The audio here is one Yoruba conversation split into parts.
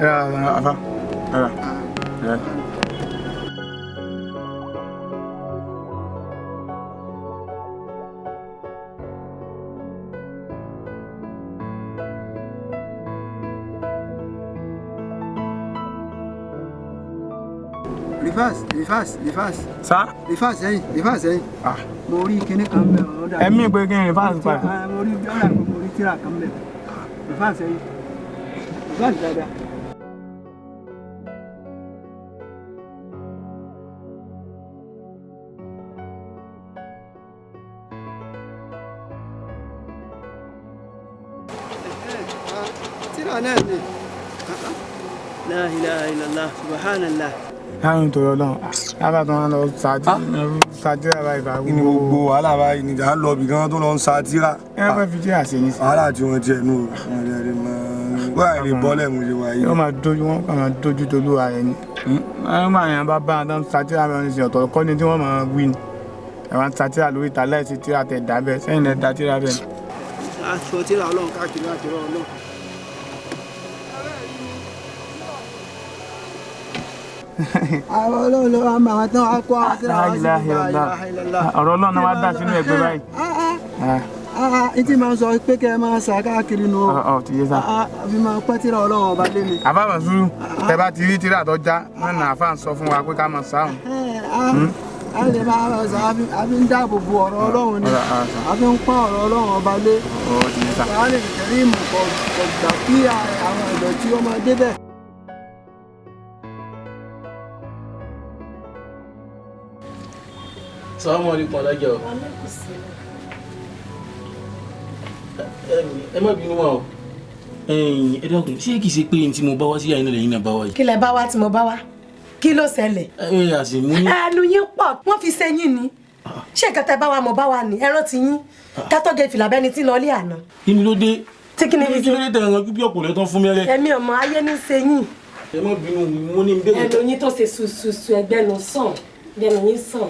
Alfa. Rifas. Sa? Rifas, Ah. Mori kene kambe oda. Emi pe kin Rifas pa. Mori oda mori tira kambe. Rifas dada. Tira nani. La ilaha illallah, subhanallah. Àwọn tó lọ aba tó lọ satira báyìí bá ni gbogbo wàhálà báyìí ni ja lọ bí gan tó lọ satira ẹ fẹ́ fi jẹ́ àṣeyìn sí wàhálà tí wọ́n jẹ no wà ní bọ́lẹ̀ mo ṣe wà yìí ó máa dojú wọn kàn máa dojú tolú ara ẹni àwọn máa yàn bá àdán satira bẹ́ẹ̀ ní ọ̀tọ̀ kọ́ ni tí wọ́n máa wí ni àwọn satira lórí ìta láìsí tíra tẹ̀ dá bẹ́ẹ̀ sẹ́yìn lẹ́ da tíra bẹ́ẹ̀. Aṣọ tíra Ọlọ́run káàkiri àti Ọlọ́run. Àwọn Ọlọ́run ló wá máa tán á kó àwọn tíra wá sí ọ̀rọ̀ Ọlọ́run náà wá dà sínú ẹgbẹ́ báyìí. Ìtì máa ń sọ pé kẹ́ ẹ máa sà káàkiri nù ọ̀ ti yé sá. Àfi máa pẹ́ tíra Ọlọ́run ọba lé mi. àbábọ̀ sùúrù tẹ bá ti rí tíra tó já wọn nà àfa ń sọ fún wa pé ká máa sáhùn. A lè máa sọ àfi ń dáàbò bo ọ̀rọ̀ Ọlọ́run ni àfi ń pọ́n ọ̀rọ̀ Ọlọ́run ọba lé. ọ̀ ti yé sá. Wàá lè tẹ̀lé ìmọ̀ kọ̀ gbà kí àwọn ọ̀dọ́ tí ó máa débẹ̀. Assalamu alaikum alájà o. Ẹ má bínú wa o. Ẹ dákun ṣé kìí ṣe pé n tí mo bá wá sí àyínà lẹ́yìn náà bá wá yìí. Kí lẹ bá wá tí mo bá wá kí ló ṣẹlẹ̀. Àṣì mú ní. Ẹnu yín pọ̀ wọ́n fi ṣe yín ni ṣé nǹkan tẹ́ bá wa mo bá wa ní ẹran ti yín kátó gé fìlà bẹ́ni tí lọ lé àná. Inú ló dé. Tí kí ni fi kí ló dé tẹ̀ ẹran bí ọ̀pọ̀ lẹ́tọ́ fún mi rẹ̀. Ẹ̀mí ọmọ ayé ní ṣe yín. Ẹ má bínú mo ní bẹ́ẹ̀. Ẹnu yín tó ṣe ṣùṣùṣù ẹgbẹ́nu sàn ẹgbẹ́nu yín sàn.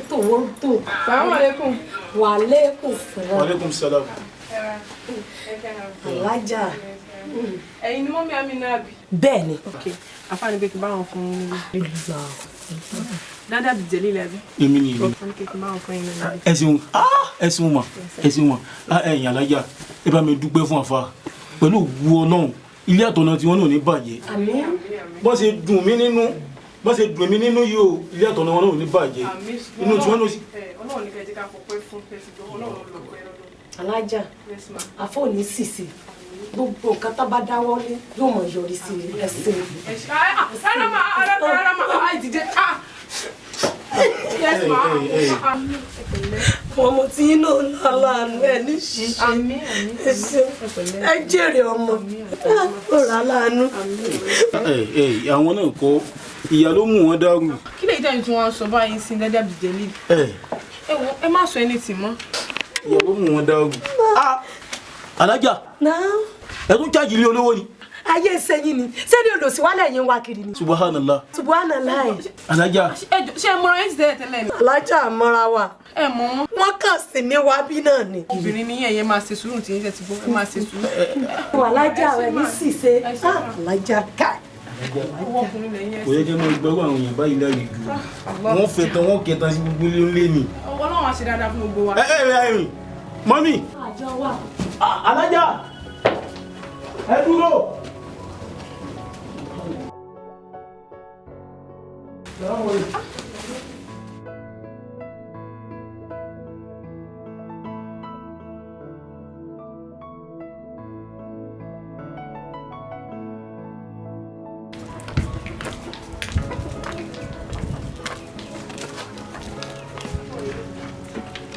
Tó wọ́n tó. Assalamu alaikum. Wa alaikum salam. Wa alaikum salam. Alájà. Ẹ̀yin ni mọ́mí Amina bí. Bẹ́ẹ̀ ni. Okay. Àfáàní pé kí bá wọn fún yín níbí. Dada bi jeli lẹbi. Èmi ni èmi. Wọ́n kí bá wọn fún yín níbí. Ẹ ṣeun mà. Ẹ̀yin alájà ẹ bá mi dúpẹ́ fún àfa pẹ̀lú òwú Ọlọ́run ilé àtọ̀nà tí wọ́n náà ní bàjẹ́. Àmín. Bọ́n ṣe dùn mí nínú yìí o ilé àtọ̀nà wọn náà ní bàjẹ́. Inú tí wọ́n náà sì. Ọlọ́run ní kẹ́ jẹ́ ká fọpẹ́ fún pẹ́sìdọ̀ Ọlọ́run ló pẹ́ lọ́dọ̀. Alájà àfọ̀ ní sísè gbogbo nǹkan tó bá dáwọ́ lé yóò mọ̀ yọrí sí ẹsẹ̀. Ọmọ tí yín náà ń lọ àánú ẹ ní ṣíṣe ẹ jèrè ọmọ ó rà láàánú. Àwọn náà kọ́ ìyá ló mú wọn dárú. Kí lè dẹ́yìn tí wọ́n sọ báyìí sí dada bi jeli. Ẹ má sọ ẹni tì mọ́. Ìyá ló mú wọn dárú. Alájà. Ẹ tún jáàjì ilé olówó ni. Ayé sẹ́yìn ni sẹ́ni olòsì wálẹ̀ yín wá kiri ni. Subhanallah. Subhanallah. Alájà. Ṣé ẹ mọ̀ra ẹ̀sì tẹ́lẹ̀ ni? Alájà mọ́ra wa. Ẹ mọ̀ wọ́n. Wọ́n kàn sí ní wá bí náà ni. Obìnrin ni yẹn máa ṣe sùúrù tí yín tẹ̀ ti bọ́ ẹ máa ṣe sùúrù. Alájà rẹ̀ ní ṣìṣe. Alájà ká. Kò yẹ kí wọ́n gbọ́rọ̀ àwọn èèyàn báyìí láyé jù. Wọ́n fẹ́ tán wọ́n kẹta sí gbogbo ilé ni. Ọlọ́run á ṣe dáadáa fún gbogbo wa. Mọ́mì. Alájà. Ẹ dúró.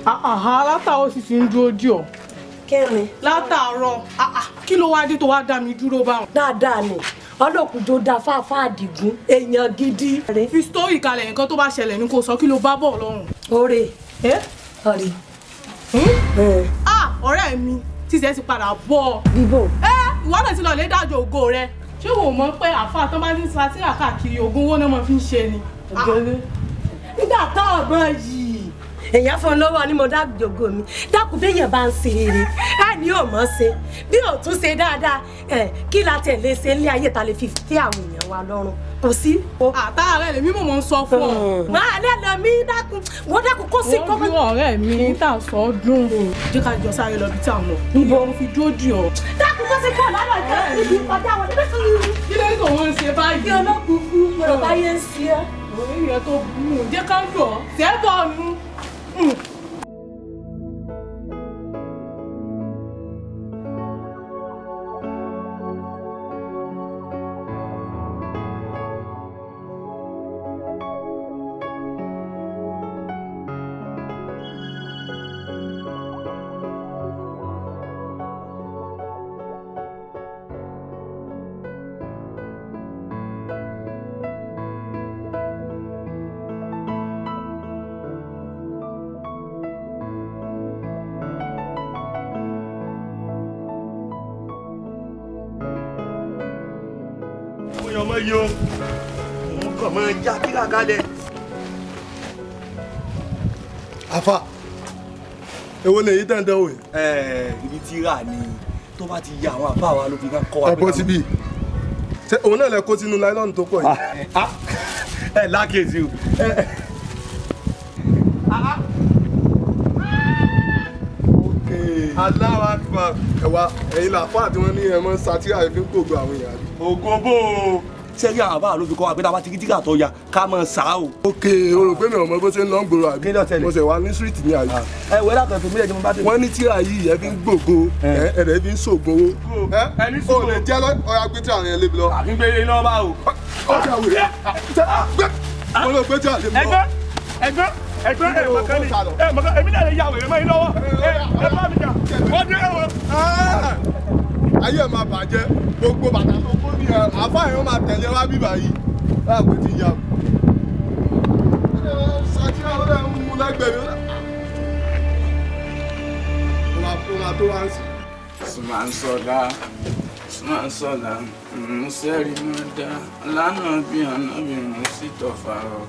Látàárọ̀ sì ti ń dúró dì ọ́. Kẹ́rin. Látàárọ̀ kí ló wá dé tó wá dá mi dúró báwọn. Dáadáa ni ọlọ́kùnjọ́ da fáfá Adigun èèyàn gidi. Fi sítórì kalẹ̀ nǹkan tó bá ṣẹlẹ̀ ní kò sọ kí ló bá bọ̀ lọ́rùn. Ọ̀rẹ́ ọ̀rẹ́. Ọ̀rẹ́ mi tí ṣe ti padà bọ̀. Bíbò. Ìwọ náà ti lọ lé dájọ́ ògo rẹ. Ṣé o mọ̀ pé àfa tán bá ní sátírà káàkiri ògùn owó náà máa fi ń ṣe ni. Nígbà tó ọ̀gbọ́n yìí èèyàn fún lọ́wọ́ ni mo dájògo mi dákun béèyàn bá ń ṣe eré ní ọmọ ṣe bí ò tún ṣe dáadáa kí la tẹ̀lé ṣe ní ayé ta lè fi tẹ́ àwọn èèyàn wa lọ́rùn kò sí. àtàrà rẹ̀ mi mọ̀ ń sọ fún ọ. máa lẹ́nu mi dákun wọ́n dákun kó sí kọ́kọ́. wọ́n bí ọ̀rẹ́ mi tà sọ dùn. jẹ́ ká jọ sáré lọ bí tí àwọn níbo fi dúró dì ọ́. dákun kó sí kọ́ lálọ́ ìjọba ibi kọjá wọn nígbà tó yẹ. kí ló ń sọ wọn ṣe báyìí. kí olókùnkùn gbọ́dọ̀ bá yẹn ń ṣe é. orí rẹ̀ tó bú jẹ́ ká lọ sẹ́bọ̀ nu. ọmọ yìí o òun kàn máa já kíkà kalẹ̀. Alfa èwo lèyí dandan o. Ibi tí rà ni tó bá ti ya àwọn àbá wa ló fi kọ́ wa. ọ̀pọ̀ síbí ṣé òun náà lè kó sínú láìlọ́ọ̀nù tó pọ̀ yìí. Lákèsí o. aláwa ẹwà ẹ̀yin làfáà tí wọ́n ní ẹ mọ́ sátírà fi ń gbogbo àwọn èèyàn. ògùn bò ó sẹ́rí àwọn àbá ló fi kọ́ wa pé tá a bá ti rí tíkà tó ya ká mọ̀ sá o. ok o rò pé mi ò mọ bó ṣe ń lọ ń gbòòrò àbí mo ṣe wà ní street ní àyè. ẹ wẹ́ lákàn fún mi lẹ́jọ́ mo bá tẹ̀lé. wọ́n ní tíra yìí ẹ fi ń gbògo ẹ̀rẹ̀ fi ń ṣògùn owó. o lè jẹ́ ọ̀ya gbé tíra yẹn lébi lọ. àbí gbé iná bá o. ọjà wèrè mo lọ gbé tíra lébi lọ. ẹgbẹ́ ẹ̀mọ̀kan èmi náà lè ya wèrè mọ́ yín lọ́wọ́ ẹ bá mi jà wọ́n dé ẹ̀wọ̀n. ayé ẹ̀ máa bàjẹ́ gbogbo bàtà tó kó ní ẹ̀ àfáà yẹn máa tẹ̀lé wá bíbà yìí láàpẹ ti yà wò. sátírà ó lè ń mú lẹ́gbẹ̀ẹ́ mi. ó máa tó wá ń sìn. Sumansola, Museri Mada, Lana bí Anabi Musito Faro,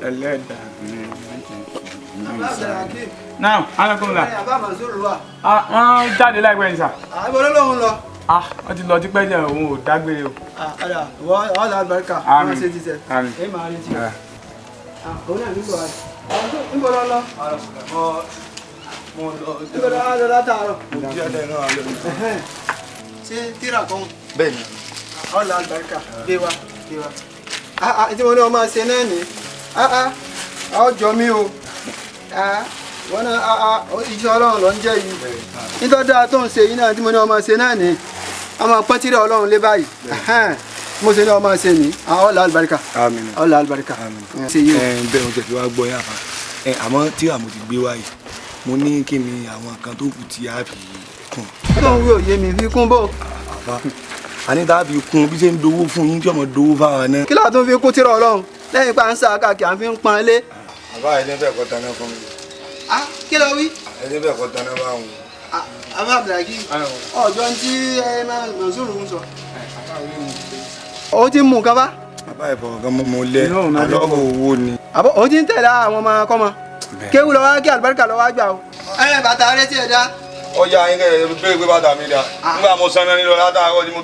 Ẹlẹ́dà ní Now, Alakunla. Wọ́n jáde láìpẹ́ ní sà. Àbọ̀ lọ́lọ́run lọ. Wọ́n ti lọ tí pẹ́ jẹ́ òun ò dágbére o. Wọ́n lọ àlùbáríkà. Wọ́n ṣe ti sẹ̀. Ẹ máa rí ti. Òun náà nígbà wá. Níbo lọ lọ? Níbo lọ látàárọ̀? Ṣé tíra kan? Bẹ́ẹ̀ni. Wọ́n lọ àlùbáríkà. Dé wa. Tí mo ní ọmọ ṣe náà ní. Ọjọ́ mi o. Wọ́n náà iṣẹ́ Ọlọ́run ló ń jẹ́ yìí. Nítorí dáa tó ń ṣe yìí náà tí mo ní ọmọ ṣe náà ní. Ọmọ pọ́ntìrì Ọlọ́run lé báyìí. Mo ṣe ní ọmọ ṣe ní. Ọlá àlùbáríkà. Àmín. Ọlá àlùbáríkà. Bẹ́ẹ̀ mo tẹ̀sí wá gbọ́ yàrá. Àmọ́ tíra mo ti gbé wáyé. Mo ní kí ni àwọn kan tó kù tí a fi kún. Tó ń wí òye mi fi kún bò. Àní tá a fi kún bí ṣe ń dowó fún yín tí ọmọ dowó fáwọn náà. Kí láà tó fi kún tírà Ọlọ́run lẹ́yìn pa ń sá káàkiri à ń fi ń pọn ilé. àbá ẹni bẹ́ẹ̀ kọ́ taná fún mi. Kí ló wí? ẹni bẹ́ẹ̀ kọ́ taná bá wọn. Àbá Abdulhaki ọjọ́ tí ẹ máa Mọ̀nsúrù ń sọ. Ó ti mú nǹkan bá. àbá ìfọwọ́kàn mọ́ lẹ́ àlọ́kọ̀ owó ni. Ó ti ń tẹ̀lé àwọn ọmọ akọ́mọ. Kéwù lọ́wọ́ kí àlùbáríkà lọ́wọ́ gbà o. Bàtà rẹ tiẹ̀ dá. ọjà yín kẹ́ ẹ gbé bàtà mi dá nígbà mo sanná nílò látàárọ̀ ni mo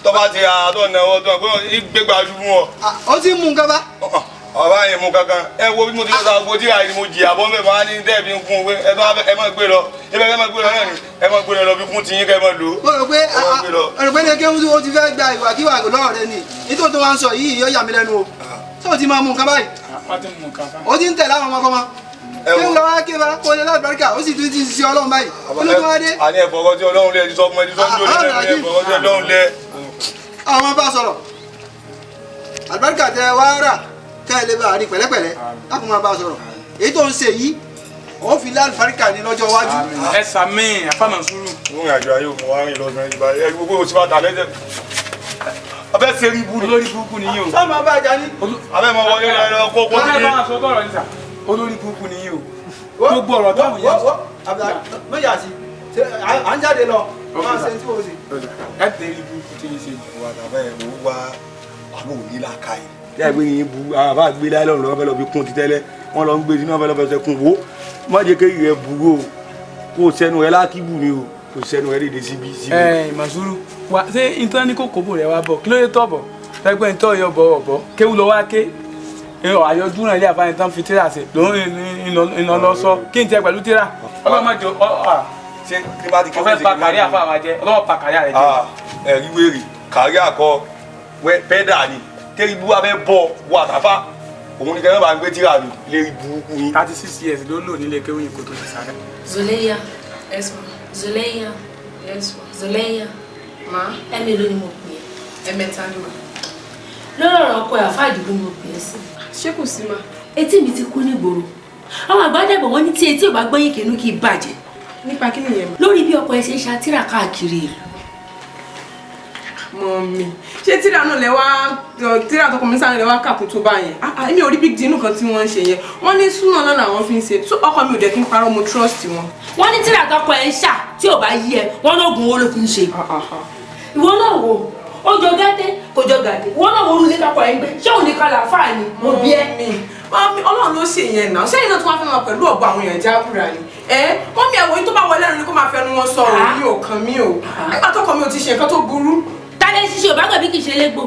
tọ́ bá ti àádọ́ náwó tó gbégbá ju fún ọ. Ó ti mú nǹkan bá. ọba yẹn mú kankan ẹ wo bí mo ti lọ sáà gbòdì àyè ni mo jìyà bọ́ mẹ́fà á ní dẹ́ẹ̀bí ń kún ẹ má gbé lọ ibẹ̀ ẹ má gbé lọ náà ni ẹ má gbé lọ bí kún tiyín kẹ́ ẹ má lò ó. Mo rò pé ní kéwù tí o ti fẹ́ gba ìwàkiwà lọ́wọ́ rẹ ni nítorí tó wá ń sọ yìí yóò yà mí lẹ́nu o. Tó o ti máa mú nǹkan báyìí. Ó ti ń tẹ̀lé àwọn ọmọkọ́mọ. Kéwù lọ́wọ́ ké bá kó lè lábàríkà ó sì tún ti ṣiṣẹ́ Ọlọ́run báyìí. Olóòtú wá dé. àní ẹ̀fọ́kọ́ tí Ọlọ́run lé ẹ̀dí sọ fún ẹ̀dí sọ́njú òní ẹ̀fọ́kọ́ tí Ọlọ́run lé. Àwọn ọmọ bá sọ̀rọ̀ àlùbáríkà tẹ wá rà kẹ́ ẹ lè bá rí pẹ̀lẹ́pẹ̀lẹ́ láti máa bá sọ̀rọ̀ èyí tó ń ṣe yìí ó fi lé àlùbáríkà ní lọ́jọ́ iwájú. Ẹ sàmì àfàmà sùúrù. òun àjọ ayé òun wá rìn lọ́sàn-án ìgbà ẹ gbogbo òsì bàtà lẹ́sẹ̀ abẹ́ ṣe rí ibú ni. Olórí burúkú ni yín o. Sọ́ọ̀mù ọba àjà ni. abẹ́ mọ wọlé lọ kó kó Ẹ bá sọ tọrọ níta. Olórí burúkú ni yín o. Gbogbo ọ̀rọ̀ táwọn yẹn sọ. Mọ̀yà sí à ń jáde lọ máa ṣe tí o sì. Ẹ tẹ̀lé burúkú tí yín ṣe. wà bàbá ẹ̀ wò wá àwọn òní làákà yìí. Yà gbé yín bu àwọn àbá gbé láyé lọ́rùn lọ́wọ́ fẹ́ lọ fi kún ti tẹ́lẹ̀ wọ́n lọ ń gbé sínú ọ̀fẹ́ lọ́fẹ́ sẹ́ kún wo má jẹ́ kéyìí rẹ̀ bu o kó o sẹ́nu rẹ̀ lákìbù ni o kò sẹ́nu ẹ̀ léde síbi. Màsúrù wa ṣé ìtàn ní kòkòbò rẹ wá bọ̀ kí ló dé tọ̀ bọ̀ tẹ́gbẹ́ ń tọ́ yọ bọ̀ ọ̀bọ̀ kéwù lọ wá ké àyọjú náà ilé àfáàní tán fi tíra ṣe lòun ìnà lọ sọ kí n tẹ pẹ̀lú tíra ọlọ́mọdé ṣé kí bá ti kí ọfẹ́ pa kárí àfa wa jẹ ọlọ́wọ́ pa kárí rẹ jẹ. ẹ̀rí wèrè kárí àkọ pẹ́dà ni kéri bú abẹ́ bọ̀ wọ àtàfà òun ni kẹ́rin bá ń gbé tíra mi lérí burúkú yín. 36 years ló lò nílé kéwìn kó tó ti sáré. Zuleya Zuleya Zuleya ẹ̀mí ló ni mo pè é ẹ̀mẹ́ta ni mà. lọ́rọ̀ ọ̀rọ̀ ọkọ ẹ̀ àfáà Àdìgún mo pè é sí. ṣé kò sí mà. etí mi ti kú nígboro àwọn àgbàdàgbọ̀ wọn ní tí etí ò bá gbọ́yìn kìnnú kì í bàjẹ́. nípa kí nìyẹn. lórí bí ọkọ ẹ ṣe ń ṣàtìrà káàkiri ìlú. Mọ̀mí ṣé tíra náà lẹ wá tíra tó kọmísà náà lẹ wá kàkún tó bá yẹn èmi ò rí big deal nǹkan tí wọ́n ń ṣe yẹn wọ́n ní súnà náà làwọn fi ń ṣe tó ọkọ mi ò dẹ̀ kí n parọ́ mo trust wọn. wọ́n ní tíra tọkọ ẹ ń ṣà tí ò bá yí ẹ wọ́n lóògùn owó ló fi ń ṣe. ìwọ náà wò ó jọ gàdé kò jọ gàdé ìwọ náà wò ó ní tọkọ ẹ ń gbé ṣé òun ní kálá fáà ni mo bí ẹ. Mọ̀mí Ọlọ́run ló ṣe yẹn náà ṣẹ́yìn náà tí wọ́n fẹ́ máa pẹ̀lú ọ̀bọ àwọn èèyàn jábúra ni mọ́mí ẹ̀wọ̀ yìí tó bá wọlé ẹnu ni kó máa fẹnu wọn sọ̀rọ̀ mi ò kàn mí o nígbà tọkọ mi ò ti ṣe nǹkan tó burú. tálẹ́ ṣíṣe ò bá gbẹ̀bí kì í ṣe légbò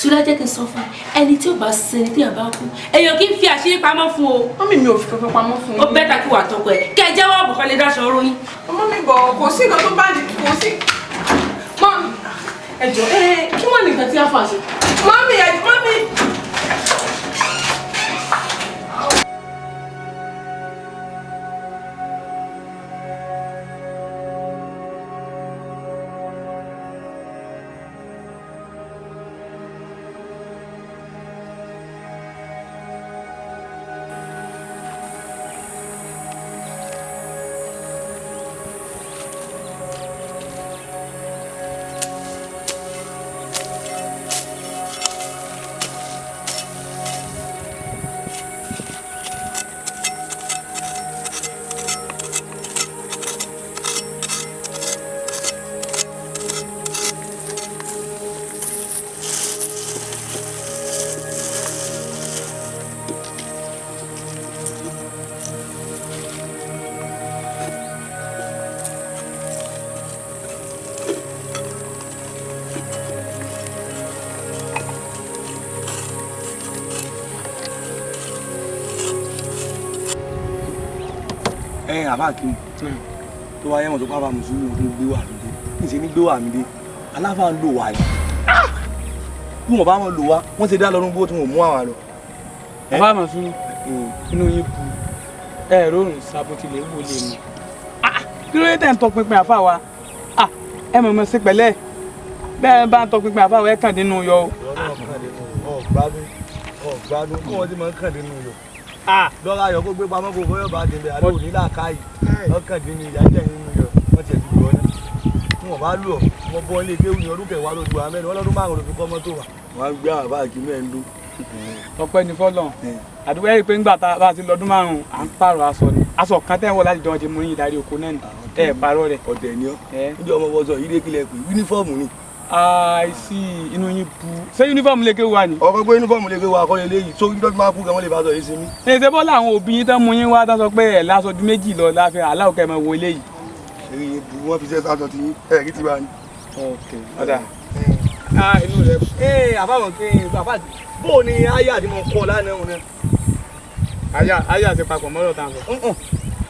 ṣùgbọ́n jẹ́ kí n sọ fún ẹni tí ò bá sẹni tí ò bá kú èèyàn kì í fi àṣírí pamọ́ fún o. mọ́mí mi ò fi kankan pamọ́ fún ó bẹ́ẹ̀ ta kí wà tọkọ ẹ̀ kẹ́ ẹ jẹ́wọ́ ọ̀bùn kan lè dáṣọ oró yín. mọ́mí bọ̀ kò sí nǹkan tó bá di kò sí. mọ́mí ẹ̀jọ̀ kí wọ́n nìkan tí a fà ṣe. mọ́mí mọ́mí. àbá kí n tó wáyé wọn tó pápá mùsùlùmí fún gbé wà lóde níṣẹ ní gbé wà mí dé aláfà ń lò wá ni bí wọn bá wọn lò wá wọn ti dá lọrùn bó tí wọn mú àwa lọ. bàbá màsúrù inú yín bu ẹ rọrùn sábòtì lè wò lè mú kí ló dé tẹ̀ ń tọpinpin àfa wa ẹ mọ̀ mọ̀ sí pẹ̀lẹ́ bẹ́ẹ̀ bá ń tọpinpin àfa wa ẹ kàn dínú yọ o. ọ̀gbádùn kí wọ́n ti máa ń kàn dínú yọ. lọ́ra ayọ̀ kó gbé pamọ́ kó bóyá bá débẹ̀ àdó nílà káyì ọkàn dínú ìyá jẹ́ nínú yọ wọ́n ti ẹ̀ ti gbọ́ ná. tí wọ́n bá lù ọ́ wọ́n bọ́ ilé kéwù ní ọdún kẹwàá lójú àmẹ́rin ọlọ́dún márùn-ún ló fi kọ́ mọ́tò wà. wọ́n á gbé àbá àkínú ẹ̀ ń dún. ọpẹ́ ní fọlọ àdúgbò ẹ̀rí pé ńgbà tá a ti lọ́dún márùn-ún à ń pààrọ̀ aṣọ ni aṣọ kan tẹ́ ń wọ láti jọ ti mú yín ìdarí oko náà ni ẹ pààrọ̀ rẹ̀. ọ̀dẹ̀ ni ọ́ níjọ́ ọmọ bọ́sọ̀ yìí dé kílẹ̀ pé yúnífọ́ọ̀mù ni. àìsí inú yín bu ṣé yúnífọ́ọ̀mù lè ké wa ni. ọkọ gbé yúnífọ́ọ̀mù lè ké wa akọ́lé léyìí tó yúnífọ́ọ̀mù máa kú gan wọ́n lè bá sọ yìí sí mi. ṣe bọ́lá àwọn òbí yín tán mú yín wá tán sọ pé ẹ̀ láṣọ ju méjì lọ láfẹ́ aláwọ̀ kẹ́ ẹ máa wo eléyìí. èrè yẹn bu wọ́n fi ṣe sáṣọ ti yín ẹ̀ kí ti bá ní. ọ̀dà inú rẹ̀ àbáwọn pé bàbá bó ni ayé àti mọ̀ kọ́ lánàá òun náà. ayé àti papọ̀ mọ́rọ̀ tá à ń sọ.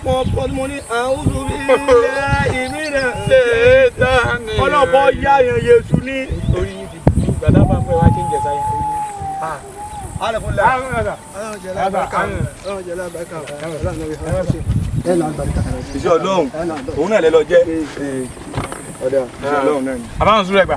mo kọ́ mo ní àwọn òbí ilẹ̀ ìmíràn ọlọ́pọ̀ yá yan Yéṣu ní. orí yín ti bu gbàdá bá ń fẹ́ wá kí n jẹ sáyé. iṣẹ́ Ọlọ́run òun náà lẹ lọ jẹ́ iṣẹ́ Ọlọ́run náà ni. àbáwọn sùúrù ẹgbà.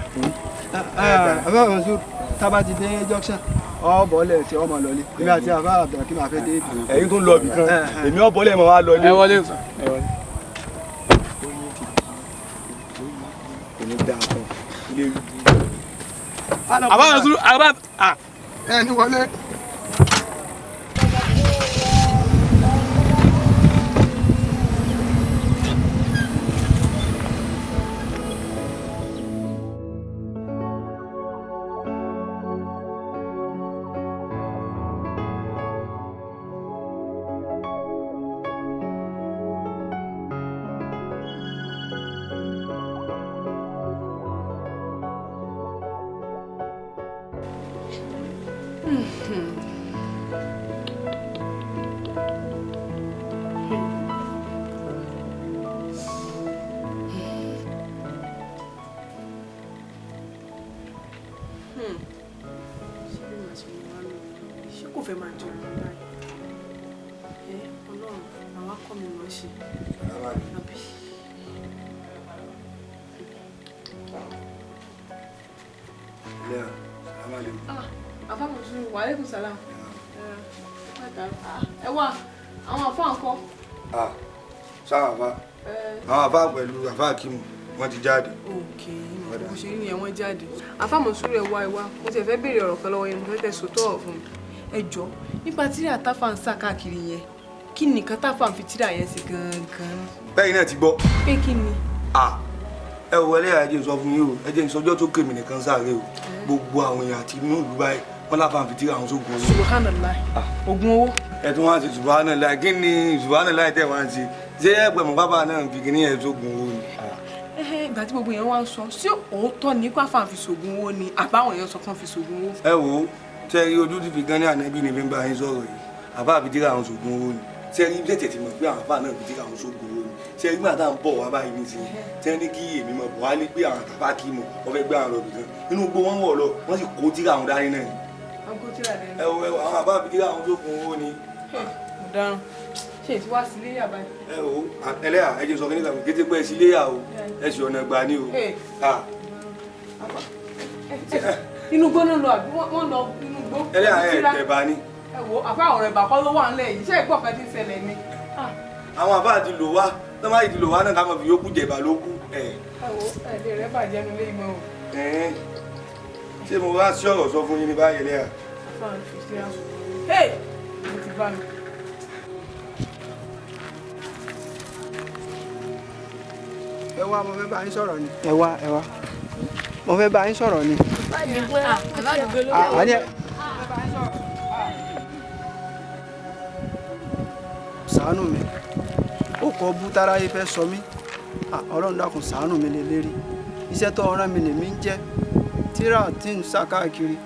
àbáwọn sùúrù tábà ti dé junction ọ̀bọ̀lẹ̀ tí ọmọ lọlé èmi àti àbá àbẹ̀rẹ̀ kí n máa fẹ́ dé ìdùnnú. ẹ̀yin tó ń lọ bìkan èmi ọ̀bọ̀lẹ̀ mọ̀ wá lọ ní. ẹ wọlé sàn ẹ wọlé. kò ní dáa kan ilé rí. àbáwọn sùúrù àbá. ẹni wọlé. ṣé kò fẹ́ máa jẹun báyìí Ọlọ́run àwa kọ́ mi mọ̀ ṣe àbí. Afámọ̀sùn wàlẹ́kùn sálàm. Ẹ wá àwọn àfáà ńkọ́. Sáà àfá àwọn àfá pẹ̀lú àfá Akímù wọ́n ti jáde. Bó ṣe rí nìyẹn wọ́n jáde. Afámọ̀sùn rẹ̀ wá ìwá mo ti fẹ́ béèrè ọ̀rọ̀ kan lọ́wọ́ yẹn mo fẹ́ tẹ̀ sòtọ́ ọ̀rọ̀ fún mi. Ẹ jọ̀ọ́ nípa tíra táfà ń sá káàkiri yẹn kí nìkan táfà ń fi tíra yẹn sí gangan. Bẹ́ẹ̀ náà ti gbọ́. Pé kí ni. Ẹ wọ ẹlẹ́yà ẹjẹ́ sọ fún yín o ẹjẹ́ ìsọjọ́ tó kèmí nìkan sáré o gbogbo àwọn èèyàn àti inú ìlú báyìí wọ́n láfa fi tíra àwọn sógun owó. Subhanallah ogun owó. Ẹ tún wá sí Subhanallah kí ni Subhanallah tẹ̀ wá sí ṣé ẹgbẹ̀mọ̀ bàbá náà fi kíní ẹ̀ sógun owó ni. Ìgbà tí gbogbo èèyàn wá ń sọ sí òótọ́ ní káfà fi sògùn owó ni àbáwọn èèyàn sọ kán fi sògùn owó. Ẹ wo tẹ rí ojú ti fi gan ní ànábì ní fi ń bá yín sọ̀rọ̀ yìí àbá fi tíra àwọn sògùn owó ni tẹ rí tètè ti mọ̀ pé àwọn àbá náà fi tíra àwọn sògùn owó ni tẹ rí gbàtà ń bọ̀ wá báyìí nísìnyí tẹ ní kí èmi mọ̀ wá ní pé àwọn àtàfà kí mọ̀ wọ́n fẹ́ gbé àwọn lọ́bì kan inú gbó wọn wọ̀ lọ wọ́n sì kó tíra àwọn dání náà ni. Ẹ wo àwọn àbá fi tíra àwọn sògùn owó ni. Ọ̀daràn ṣe ti wá sí ilé yà báyìí. Ẹ wo ẹlẹ́yà ẹ jẹ́ sọ kí ní kàwé kété pé sí ilé yà o ẹ sì ọ̀nà gbà ní o. Inú gbó náà lọ àbí wọ́n lọ inú gbó. Ẹlẹ́yà ẹ tẹ̀bà ni. Ẹ wo àfa ọ̀rọ̀ ẹ̀bà kọ́ ló wà ńlẹ̀ yìí ṣé ìgbọ́ kan ti ń ṣẹlẹ̀ ni. Àwọn àbá ti lò wá tó má ti lò wá náà ká mọ̀ fi yókù jẹ̀bà ló kù. Ẹ wo ẹ̀dẹ̀ rẹ bàjẹ́ nu lé ìmọ̀ o. Ṣé mo wá sí ọ̀rọ̀ sọ fún yín ní báyìí ẹlẹ́yà? Mo ti bá mi. Ẹ wá mo fẹ́ bá yín sọ̀rọ̀ ni. Ẹ wá mo fẹ́ bá yín sọ̀rọ̀ ni. Ṣàánú mi ó kọ bú táráyé fẹ́ sọ mí Ọlọ́run dákun ṣàánú mi lè lérí iṣẹ́ tó rán mi lèmi ń jẹ́ tíra tí ń sá káàkiri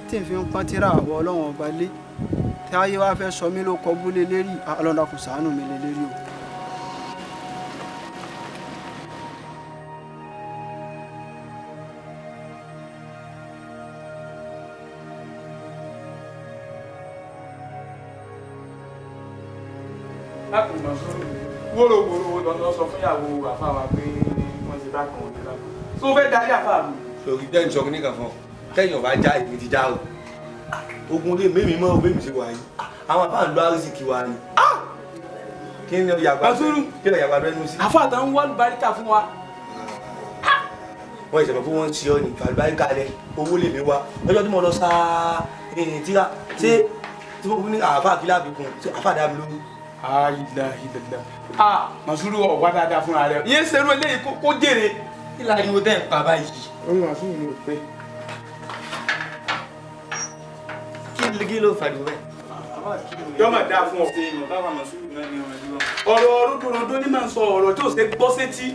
tí ń fi ń pọ́n tíra àwọ̀ Ọlọ́run ọba lé tí ayé wá fẹ́ sọ mí ló kọ bú lé lérí Ọlọ́run dákun ṣàánú mi lè lérí o. láti mọ̀ sórí wóróworó lọ́dọ̀ sọ fún ìyàwó àfa wa pé wọ́n ti bá kan òde lápò tó fẹ́ darí àfa mi. Sori dẹ́n sọ kíní kan fún ọ tẹ́yìn ọba já èmi ti já o ogun lè mímí mọ́ o bẹ́mi ṣe wà yìí àwọn àbá ń lo àrísìkì wa ni kí ni yàgbá kí ni yàgbá bẹ́nu sí. àfa àtàwọn wọ́ọ̀lù baríkà fún wa. Wọ́n ìṣẹ̀lẹ̀ fún wọn ti ọ ní àlùbáríkà rẹ owó lè mi wá lọ́jọ́ tí mo lọ sa tíra ṣé tí mo fún ní àfa àkílà àbíkún ṣé àfa dá mi lórí. Ayíláhílá. Màsúrù ọ̀wá dáadáa fúnra rẹ̀. Ìyẹn ṣerú eléyìí kó jèrè. Kí la ni mo tẹ́ ń pa báyìí? Orí Màsúrù ni ò pé. Kí ló fàdùn bẹ́ẹ̀? Yọ́ máa dáa fún ọ. Ọ̀rọ̀ rúdurùdu ní máa ń sọ ọ̀rọ̀ tí ò ṣe gbọ́ sétí.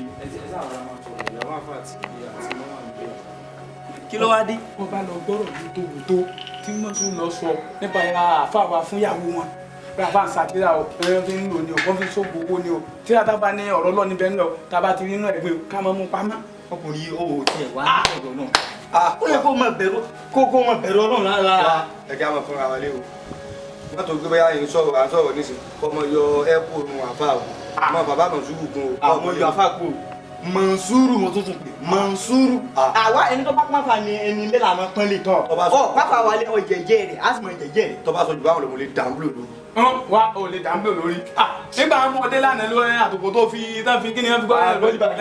Kí ló wá dé? Wọ́n bá lọ gbọ́rọ̀ wútówútó tí Màsúrù lọ sọ nípa àfáà fún ìyàwó wọn. Bí a bá ń ṣàtìrà o ẹ̀rọ fi ń lò ní o wọ́n fi ń ṣògbó owó ní o tí a bá ní ọ̀rọ̀ lọ́ọ̀ níbẹ̀ ń lọ tá a bá ti rí inú ẹ̀gbẹ́ ká máa mú pamọ́. Ọkùnrin owó tiẹ̀ wá ní ọ̀dọ̀ náà. Ó yẹ kó máa bẹ̀rù Ọlọ́run lára. Ẹ jẹ́ àmọ̀ fúnra wa lé o. Wọ́n tó gbé báyà yìí sọ̀rọ̀ à ń sọ̀rọ̀ nísìn ọmọ yọ ẹ́pò nu àfa o. Ọmọ bàbá Mọ̀nsúrù gun o. Ọmọ yọ àfa kú o. Mọ̀nsúrù mo tún tún pè. Mọ̀nsúrù. Àwa ẹni tó bá pọ́n fa ni ẹni lé làwọn pọ́n lè tọ̀. Ọ pápá wa lé ọ̀jẹ̀jẹ̀ rẹ̀ á sì mọ ìjẹ̀jẹ̀ rẹ̀. Tọ́ bá sọ jù báwọn lòun lè dàmbúlò lórí. Wá o lè dàmbúlò lórí. Nígbà àwọn ọmọdé lánàá ló rẹ àtòkò tó fi kí ni wọ́n fi gbọ́ bọ́líbàgì.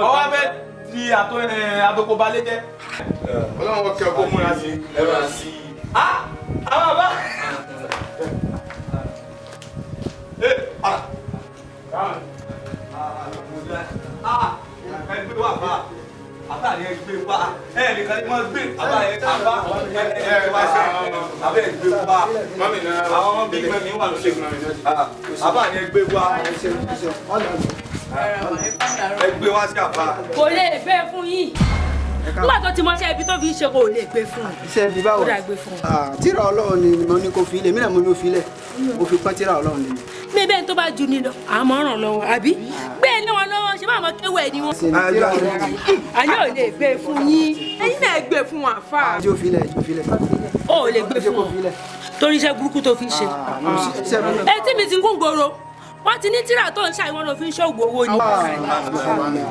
Ọwọ́ fẹ́ ti àtòkò balẹ̀ jẹ́. Ọlọ́run wọ́n kẹ́ ọkọ̀ múra sí i. Ẹ máa sí i. Àwọn àbá. Ẹgbẹ́ wà bá àbá ni ẹgbẹ́ wá nìkan ni wọ́n gbé àbá yẹn àbá wá sí àbá ẹgbẹ́ wá àwọn ọmọ bíi mẹ́mi wà lóṣè àbá ni ẹgbẹ́ wá ẹgbẹ́ wá sí àbá. Kò lè gbé fún yín nígbà tó ti mọṣẹ́ ibi tó fi ń ṣe kò lè gbé fún un. Iṣẹ́ ibi báwo? Ó dà gbé fún un. Tíra Ọlọ́run ni mo ní kó fi ilẹ̀ mí náà mo ní ó fi ilẹ̀ mo fi pọ́n tíra Ọlọ́run ni. Bẹ́ẹ̀ tó bá ju ni lọ àmọ́ ràn lọ́wọ́ àbí bẹ́ẹ̀ ni wọn lọ́wọ́ ṣe máa mọ kéwẹ̀ ni wọn. àní ò lè gbé fún yín. ẹ̀yin náà gbé fún wọn àfa. jó filẹ̀. ó ò lè gbé fún wọn torí iṣẹ́ burúkú tó fi ń ṣe. etí mi ti ń kún gbòòrò wọ́n ti ní tíra tó ń ṣàìwọ́n ló fi ń ṣọ́ọ̀gbọ̀ owó ni.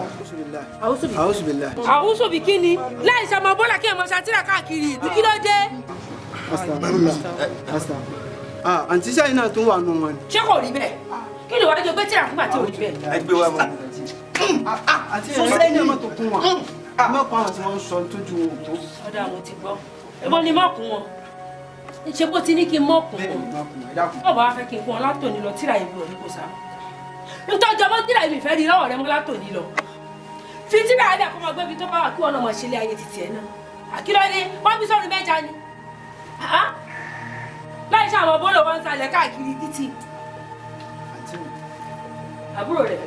àwùsùbí kí ni láì ṣe ọmọ bọ́lá kí ẹ mọ ṣàtìrà káàkiri ìlú kí ló dé. àǹtí sẹ́yìn náà tún wà nù wọn. ṣé kò rí bẹ́ẹ̀ kí ni wàá jọ gbé tíra fúngbà tí ò rí bẹ́ẹ̀. ẹgbẹ́ wa mọ̀. àti sẹ́yìn náà mọ̀tò kún wọn mọ̀kàn àwọn tí wọ́n sọ tójú wọn tó. ọ̀dà àwọn ti gbọ́ èbó ni mọ̀kùn wọn ṣe bó ti ní kí n mọ̀kùn wọn ọ̀bà wa fẹ́ kí n kún ọ látòní lọ tíra ìbú òní kò sá. nítorí ọmọ tíra ìbí fẹ́ rí lọ́wọ́ rẹ mọ́ látòní lọ fi tíra ẹ̀dá kọ́ máa gbé ibi tó bá wà kí wọn náà máa ṣe ilé ayé títì ẹ̀ náà àkílódé wọ́n bí sọ́run mẹ́ja ni láì ṣe àwọn bọ́ọ̀lù wọn ń salẹ̀ káàkiri títì àbúrò rẹ̀.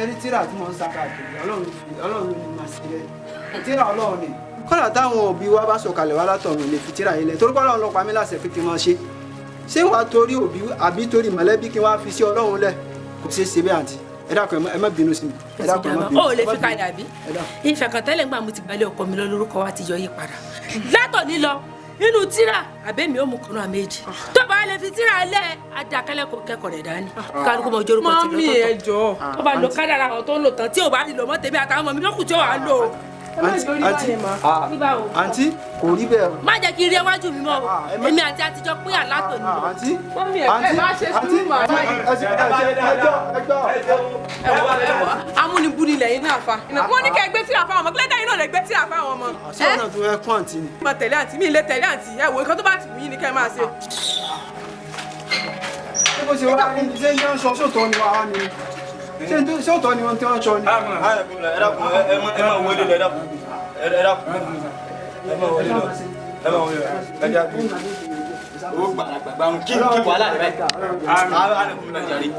ẹni tíra tí wọ́n ń sá káàkiri ọlọ́run ló ní máa ṣe rẹ̀ tíra ọlọ́run ni. kọ́lá táwọn òbí wa bá sọ̀kalẹ̀ wá látọ̀run lè fi tíra yìí lẹ̀ torí kọ́lá ọlọ́run pa mí láṣẹ pé kí n máa ṣe ṣé wàá torí òbí àbí torí mọ̀lẹ́bí kí wọ́n á fi sí ọlọ́run lẹ̀ kò ṣeé ṣe bẹ́ẹ̀ àǹtí ẹ dákun ẹ má bínú sí mi ẹ dákun ẹ má bínú. ó lè fi kalẹ̀ àbí ìfẹ̀kàntẹ́lẹ̀ ńgbà mo ti gbalẹ̀ ọkọ mi lọ lórúkọ wa ti yọ yí padà látọ̀ní lọ inú tíra àbẹ́mi ó mú kanú àméjì tó bá lè fi tíra lẹ̀ adakẹ́lẹ́ kẹ́kọ̀ọ́ rẹ̀ dání kálukú mọ orúkọ ti mọ́mí ẹ jọ̀ọ́ tó bá lọ kádàrà àwọn tó ń lò tán tí ò bá rí lò mọ́ tèmi àtàwọn ọmọ mi lókùn tí ó wà á lò. àǹtí kò rí bẹ́ẹ̀. má jẹ́ kí n rí iwájú mi mọ́ o èmi àti àtijọ́ pín àlátòní lọ. àǹtí mọ́mí ẹ má ṣe sùúrù màmá amúnibúni lẹ́yìn náà fa wọ́n ní kẹ́ ẹ gbé tíra fáwọn ọmọ kílẹ̀dá yìí náà lè gbé tíra fáwọn ọmọ. àṣọ náà tó ẹ kún àǹtí ni. mo tẹ̀lé àǹtí mi ilé tẹ̀lé àǹtí ẹ wò nǹkan tó bá ti wù yín ni kẹ́ ẹ máa ṣe. ṣé bó ṣe wá ṣé ń jẹun sọ sóòtọ́ ni wàá ni ṣé sóòtọ́ ni wọ́n ti wọ́n sọ ni. ẹ máa wọlé lọ ẹ dákun ẹ dákun ẹ máa wọlé lọ ẹ máa wọlé lọ ẹ dákun. ó gbàgbà kí wàhálà rẹ báyìí.